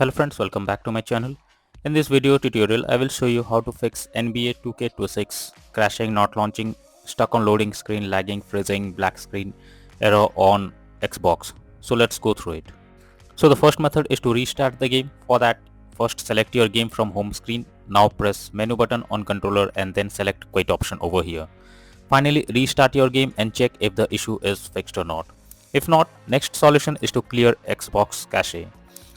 Hello friends, welcome back to my channel. In this video tutorial, I will show you how to fix NBA 2K26 crashing, not launching, stuck on loading screen, lagging, freezing, black screen, error on Xbox. So let's go through it. So the first method is to restart the game. For that, first select your game from home screen. Now press menu button on controller and then select quit option over here. Finally, restart your game and check if the issue is fixed or not. If not, next solution is to clear Xbox cache.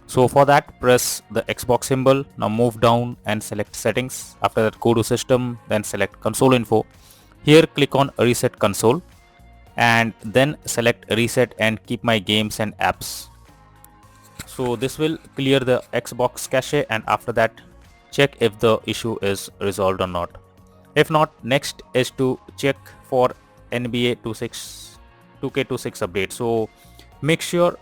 So for that, press the Xbox symbol. Now move down and select settings. After that, go to system, then select console info. Here click on reset console and then select reset and keep my games and apps. So this will clear the Xbox cache, and after that check if the issue is resolved or not. If not, next is to check for NBA 2K26 update. So make sure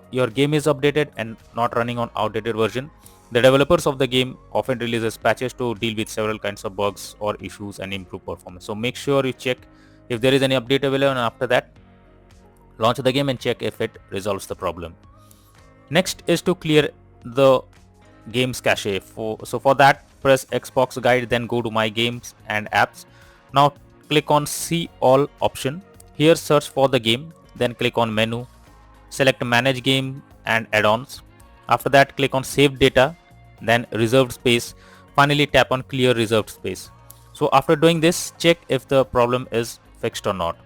your game is updated and not running on outdated version. The developers of the game often releases patches to deal with several kinds of bugs or issues and improve performance. So make sure you check if there is any update available, and after that launch the game and check if it resolves the problem. Next is to clear the games cache. So for that, press Xbox guide, then go to my games and apps. Now click on see all option. Here search for the game, then click on menu, select manage game and add-ons. After that click on save data, then reserved space. Finally tap on clear reserved space. So after doing this, check if the problem is fixed or not.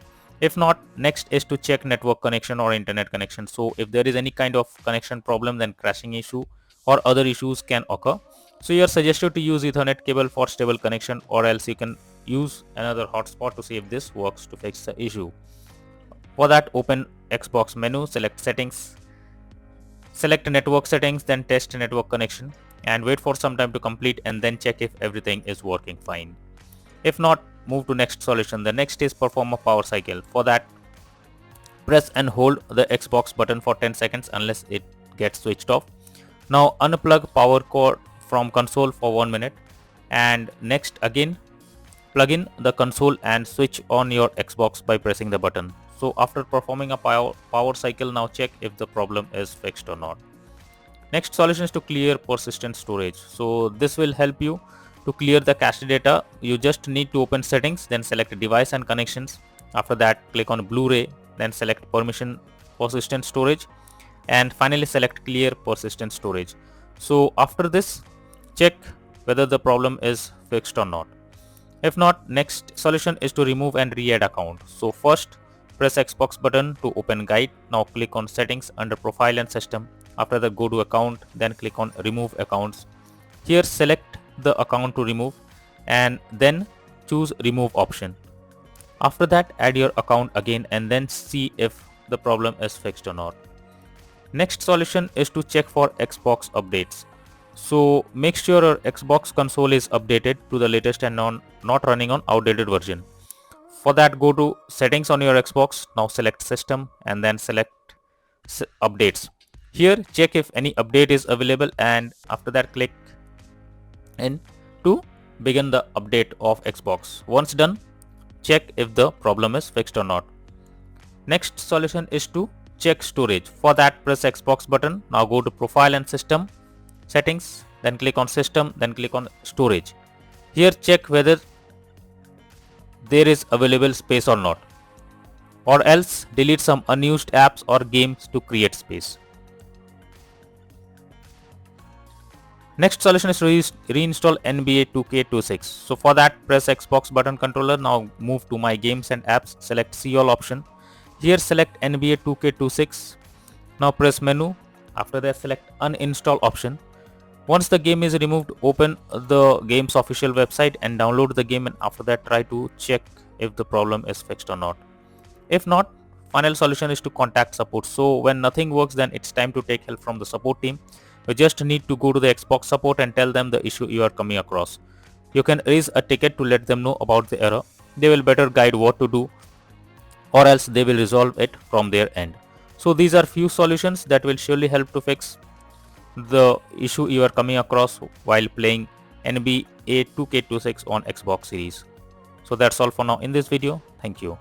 If not, next is to check network connection or internet connection. So if there is any kind of connection problem, then crashing issue or other issues can occur. So you are suggested to use Ethernet cable for stable connection, or else you can use another hotspot to see if this works to fix the issue. For that, open Xbox menu, select settings, select network settings, then test network connection and wait for some time to complete, and then check if everything is working fine. If not, move to next solution. The next is perform a power cycle. For that, press and hold the Xbox button for 10 seconds unless it gets switched off. Now unplug power cord from console for 1 minute, and next again plug in the console and switch on your Xbox by pressing the button. So after performing a power cycle, now check if the problem is fixed or not. Next solution is to clear persistent storage. So this will help you to clear the cache data. You just need to open settings, then select device and connections. After that click on Blu-ray, then select permission persistent storage, and finally select clear persistent storage. So after this, check whether the problem is fixed or not. If not, next solution is to remove and re-add account. So first press Xbox button to open guide. Now click on settings under profile and system. After that go to account, then click on remove accounts. Here select the account to remove and then choose remove option. After that add your account again and then see if the problem is fixed or not. Next solution is to check for Xbox updates. So make sure your Xbox console is updated to the latest and not running on outdated version. For that, go to settings on your Xbox. Now select system and then select updates. Here check if any update is available, and after that click in to begin the update of Xbox. Once done, check if the problem is fixed or not. Next solution is to check storage. For that, press Xbox button. Now go to profile and system settings, then click on system, then click on storage. Here check whether there is available space or not, or else delete some unused apps or games to create space. Next solution is to reinstall NBA 2K26. So for that, press Xbox button controller. Now move to my games and apps, select see all option. Here select NBA 2K26. Now press menu. After that select uninstall option. Once the game is removed, open the game's official website and download the game, and after that try to check if the problem is fixed or not. If not, final solution is to contact support. So when nothing works, then it's time to take help from the support team. You just need to go to the Xbox support and tell them the issue you are coming across. You can raise a ticket to let them know about the error. They will better guide what to do, or else they will resolve it from their end. So these are few solutions that will surely help to fix the issue you are coming across while playing NBA 2K26 on Xbox series. So that's all for now in this video. Thank you.